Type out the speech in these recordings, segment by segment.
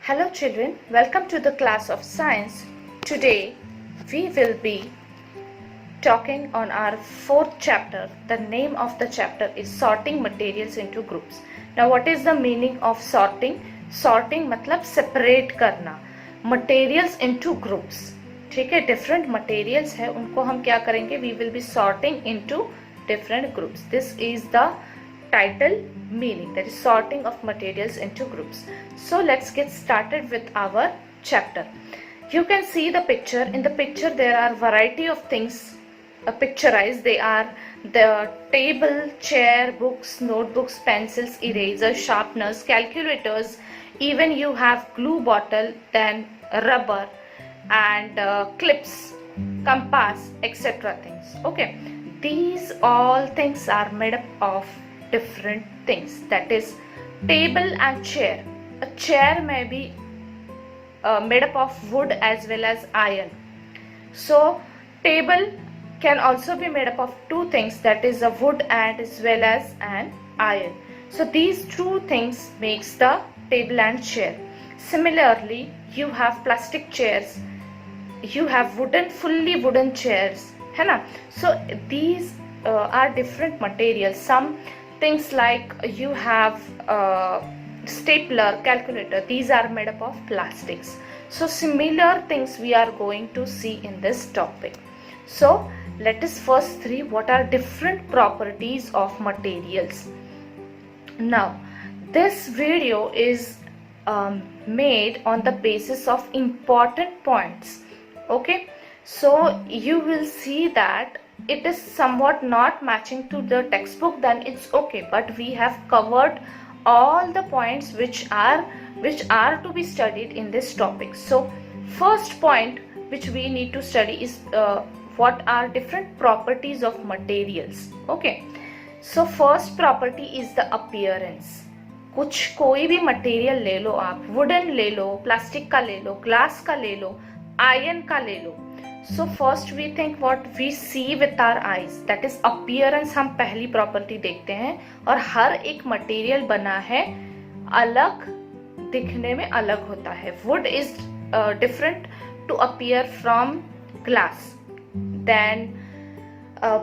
Hello children, welcome to the class of science. Today we will be talking on our fourth chapter. The name of the chapter is sorting materials into groups. Now what is the meaning of sorting? Sorting मतलब separate करना materials into groups. ठीक है, different materials है, उनको हम क्या करेंगे? We will be sorting into different groups. This is the title meaning, that is sorting of materials into groups. So let's get started with our chapter. You can see the picture. In the picture there are variety of things picturized. They are the table, chair, books, notebooks, pencils, erasers, sharpeners, calculators, even you have glue bottle, then rubber and clips, compass, etc. things. Okay, these all things are made up of different things, that is table and chair. A chair may be made up of wood as well as iron. So table can also be made up of two things, that is a wood and as well as an iron. So these two things makes the table and chair. Similarly, you have plastic chairs, you have fully wooden chairs, है ना? So these are different materials. Some things like you have stapler, calculator, these are made up of plastics. So similar things we are going to see in this topic. So let us first see what are different properties of materials. Now this video is made on the basis of important points. Okay, so you will see that it is somewhat not matching to the textbook, then it's okay, but we have covered all the points which are to be studied in this topic. So first point which we need to study is what are different properties of materials. Okay, so first property is the appearance. कुछ कोई भी material ले लो आप, wooden ले लो, plastic का ले लो, glass का ले लो, आयरन का ले लो. So first we think what we see with our eyes, that is appearance. हम पहली प्रॉपर्टी देखते हैं, और हर एक मटेरियल बना है अलग, दिखने में अलग होता है. Wood is different to appear from glass. Then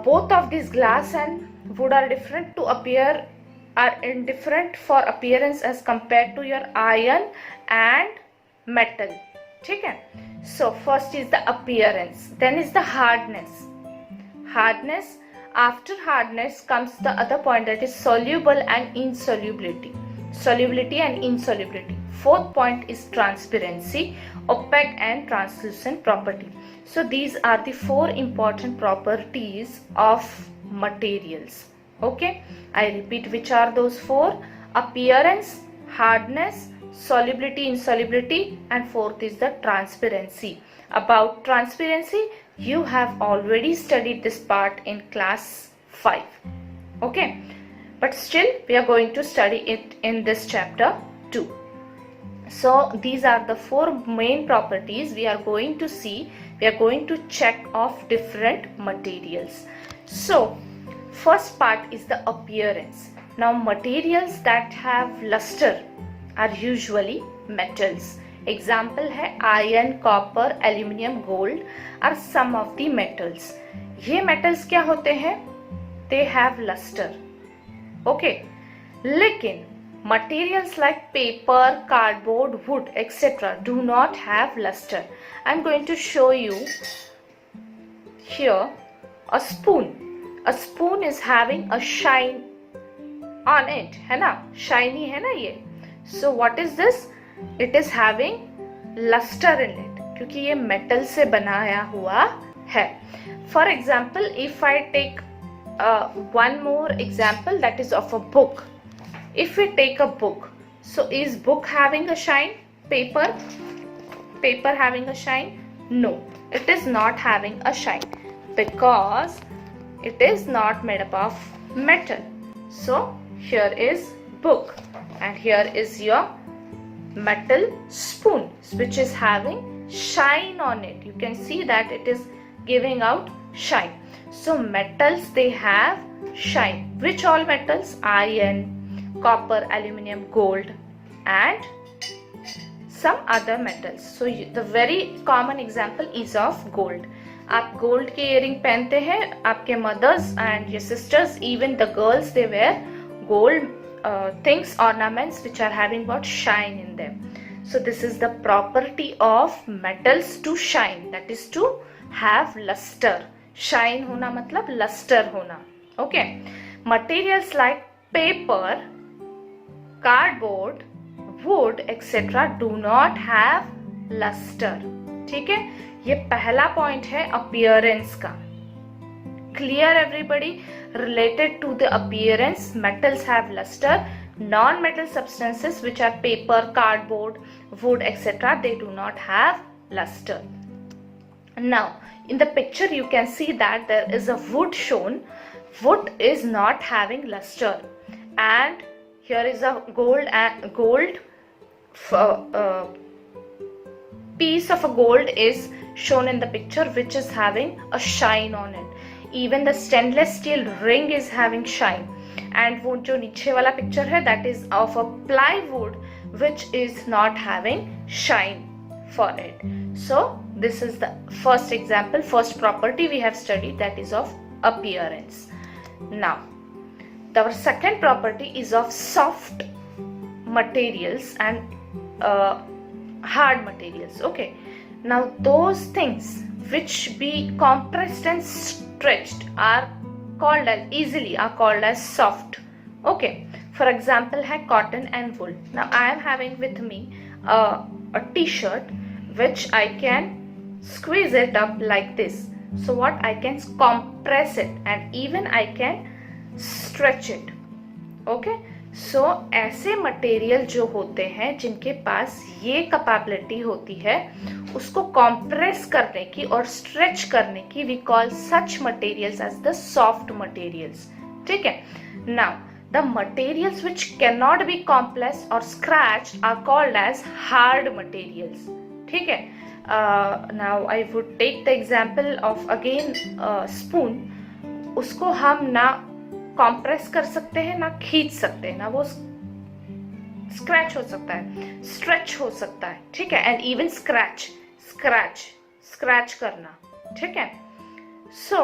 both of these glass and wood are different to appear, are indifferent for appearance as compared to your iron and metal. ठीक है? So first is the appearance, then is the hardness. Hardness, after hardness comes the other point, that is soluble and insolubility. Solubility and insolubility. Fourth point is transparency, opaque and translucent property. So these are the four important properties of materials. Okay, I repeat, which are those four? Appearance, hardness, solubility, insolubility, and fourth is the transparency. About transparency, you have already studied this part in class 5. Okay, but still we are going to study it in this chapter 2. So these are the four main properties we are going to see. We are going to check of different materials. So first part is the appearance. Now materials that have luster are usually metals. Example है iron, copper, aluminium, gold are some of the metals. ये metals क्या होते हैं? They have luster. Okay, लेकिन materials like paper, cardboard, wood, etc. do not have luster. I am going to show you here a spoon. A spoon is having a shine on it, है ना? Shiny है ना ये? So what is this? It is having luster in it, क्योंकि ये metal से बनाया हुआ है. For example, if I take one more example, that is of a book. If we take a book, so is book having a shine? Paper having a shine? No, it is not having a shine because it is not made up of metal. So here is book and here is your metal spoon which is having shine on it. You can see that it is giving out shine. So metals, they have shine. Which all metals? Iron, copper, aluminium, gold and some other metals. So the very common example is of gold. आप gold के earring पहनते हैं, आपके mothers and your sisters, even the girls, they wear gold things, ornaments which are having what shine in them. So this is the property of metals to shine, that is to have luster. Shine होना मतलब luster होना. Okay. Materials like paper, cardboard, wood etc. do not have luster. ठीक है, ये पहला point है appearance का. Clear everybody? Related to the appearance, metals have luster. Non-metal substances which are paper, cardboard, wood etc. they do not have luster. Now in the picture you can see that there is a wood shown. Wood is not having luster, and here is a gold piece of a gold is shown in the picture, which is having a shine on it. Even the stainless steel ring is having shine. And वो जो नीचे वाला picture है, that is of a plywood which is not having shine for it. So this is the first example, first property we have studied, that is of appearance. Now our second property is of soft materials and hard materials. Okay, now those things which be compressed and stretched are called as soft. Okay, for example है cotton and wool. Now I am having with me a t-shirt which I can squeeze it up like this. So what, I can compress it and even I can stretch it. Okay, so ऐसे material जो होते हैं जिनके पास ये capability होती है उसको compress करने की और स्ट्रेच करने की, we call such materials as the soft materials. ठीक है. Now the materials which can not be compressed और scratched are called as hard materials. ठीक है. Now I would take the example of again spoon. उसको हम ना compress कर सकते हैं ना खींच सकते हैं, ना वो स्क्रैच हो सकता है, स्ट्रेच हो सकता है. ठीक है. एंड इवन स्क्रैच करना. ठीक है. So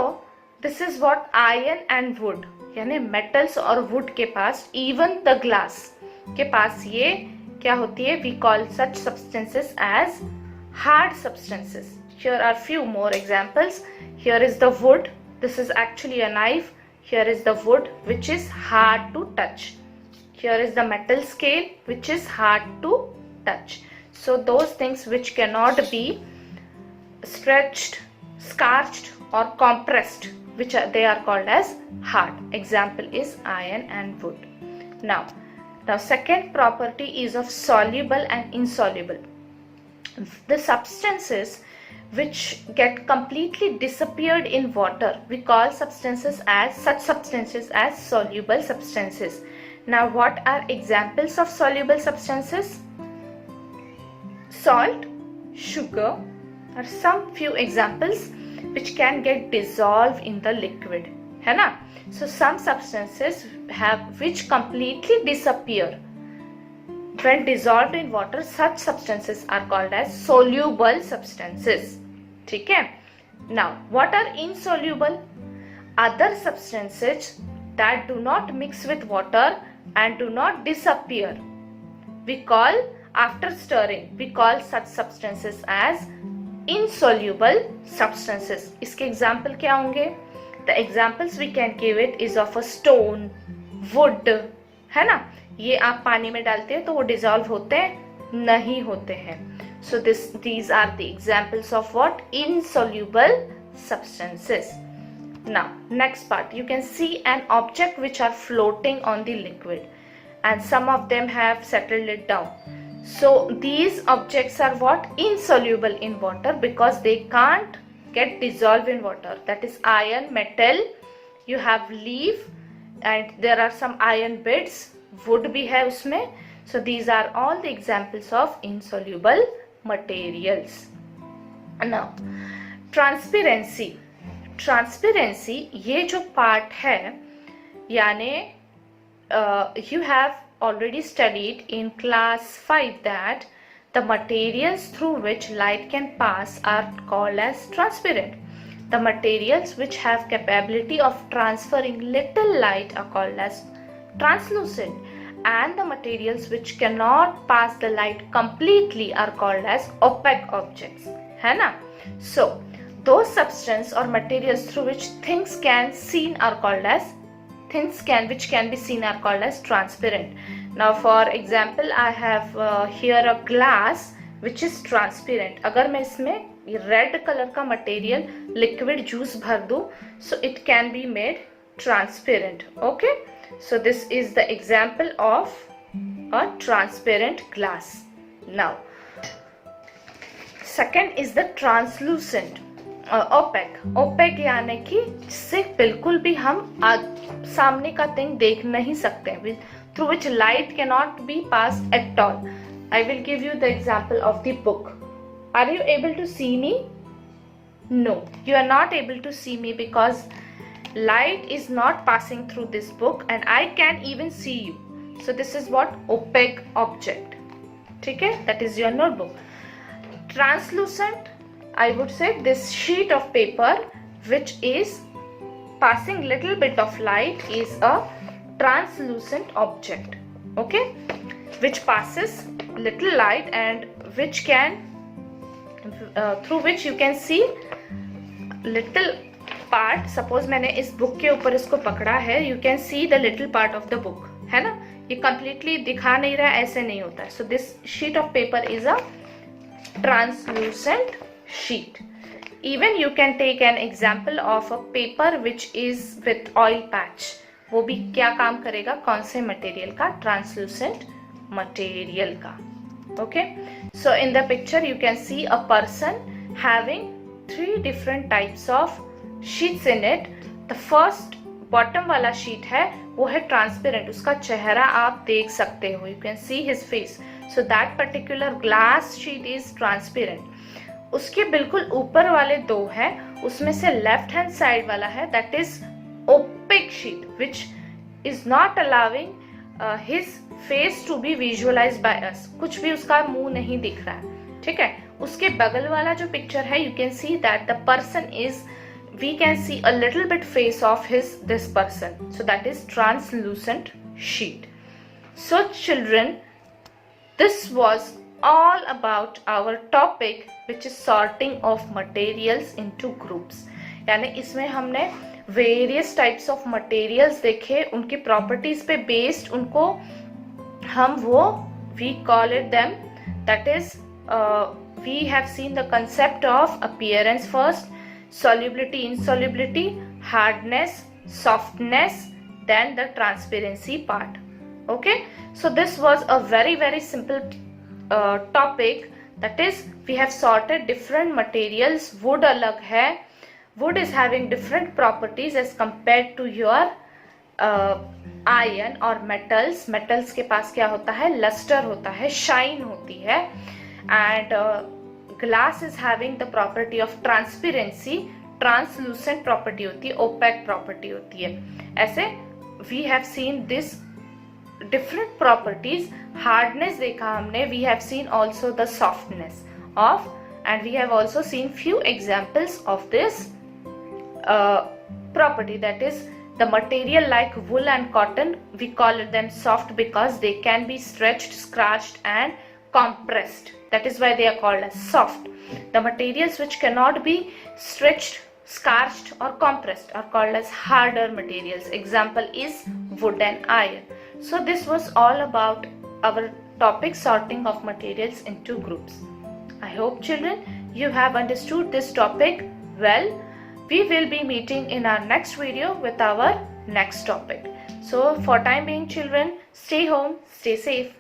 this is what iron and would, यानी मेटल्स और वुड के पास, इवन द ग्लास के पास ये क्या होती है, we call such substances as hard substances. Here are few more examples. Here is the wood. This is actually a knife. Here is the wood which is hard to touch. Here is the metal scale which is hard to touch. So those things which cannot be stretched, scorched or compressed, they are called as hard. Example is iron and wood. Now second property is of soluble and insoluble. The substances which get completely disappeared in water, we call such substances as soluble substances. Now what are examples of soluble substances? Salt, sugar are some few examples which can get dissolved in the liquid, है ना. So some substances which completely disappear when dissolved in water. Such substances are called as soluble substances. ठीक है. Now what are insoluble? Other substances that do not mix with water and do not disappear, we call, after stirring, we call such substances as insoluble substances. इसके example क्या होंगे? The examples we can give it is of a stone, wood, है ना. ये आप पानी में डालते हैं तो वो डिसॉल्व होते हैं? नहीं होते हैं. So these are the examples of what? Insoluble substances. Now next part, you can see an object which are floating on the liquid and some of them have settled it down. So these objects are what? Insoluble in water because they can't get dissolved in water. That is iron, metal, you have leaf and there are some iron bits, wood भी है उसमें. So these are all the examples of insoluble materials. Now transparency. Transparency ये जो part है, यानी you have already studied in class 5 that The materials through which light can pass are called as transparent. The materials which have capability of transferring little light are called as translucent, and the materials which cannot pass the light completely are called as opaque objects, है ना? So those substance or materials through which things can seen are called as which can be seen are called as transparent. Now for example, I have here a glass which is transparent. अगर मैं इसमें red colour का material liquid juice भर दूं, so it can be made transparent. Okay, so this is the example of a transparent glass. Now second is the translucent, opaque यानी कि जिससे बिल्कुल भी हम सामने का थिंग देख नहीं सकते, through which light cannot be passed at all. I will give you the example of the book. Are you able to see me? No, you are not able to see me because light is not passing through this book and I can even see you. So this is what opaque object. Okay, that is your notebook. Translucent, I would say this sheet of paper which is passing little bit of light is a translucent object. Okay, which passes little light and which can through which you can see little part. Suppose मैंने इस book के ऊपर इसको पकड़ा है, you can see the little part of the book, है ना? ये completely दिखा नहीं रहा, ऐसे नहीं होता है. So this sheet of paper is a translucent sheet. Even you can take an example of a paper which is with oil patch. वो भी क्या काम करेगा, कौन से मटेरियल का, ट्रांसलूसेंट मटेरियल का. Okay, so in the picture you can see a person having 3 different types of sheets in it. The first bottom वाला sheet है वो है transparent, उसका चेहरा आप देख सकते हो, you can see his face. So that particular glass sheet is transparent. उसके बिल्कुल ऊपर वाले 2 हैं, उसमें से left hand side वाला है that is opaque sheet which is not allowing his face to be visualized by us. कुछ भी उसका मुंह नहीं दिख रहा है, ठीक है. उसके बगल वाला जो पिक्चर है you can see that the person is, we can see a little bit face of this person. So that is translucent sheet. So children, this was all about our topic which is sorting of materials into groups. यानी इसमें हमने various types of materials देखे, उनकी properties पे based उनको हम वो we call it them, that is we have seen the concept of appearance first, solubility, insolubility, hardness, softness, then the transparency part. Okay, so this was a very simple topic, that is we have sorted different materials. Wood alag hai, wood is having different properties as compared to your iron or metals. Metals के पास क्या होता है, luster होता है, shine होती है, and glass is having the property of transparency, translucent property होती है, opaque property होती है. ऐसे we have seen this different properties. Hardness देखा हमने, we have seen also the softness of, and we have also seen few examples of this property, that is the material like wool and cotton, we call them soft because they can be stretched, scratched and compressed. That is why they are called as soft. The materials which cannot be stretched, scorched or compressed are called as harder materials. Example is wood and iron. So this was all about our topic, sorting of materials into groups. I hope children you have understood this topic well. We will be meeting in our next video with our next topic. So for time being children, stay home, stay safe.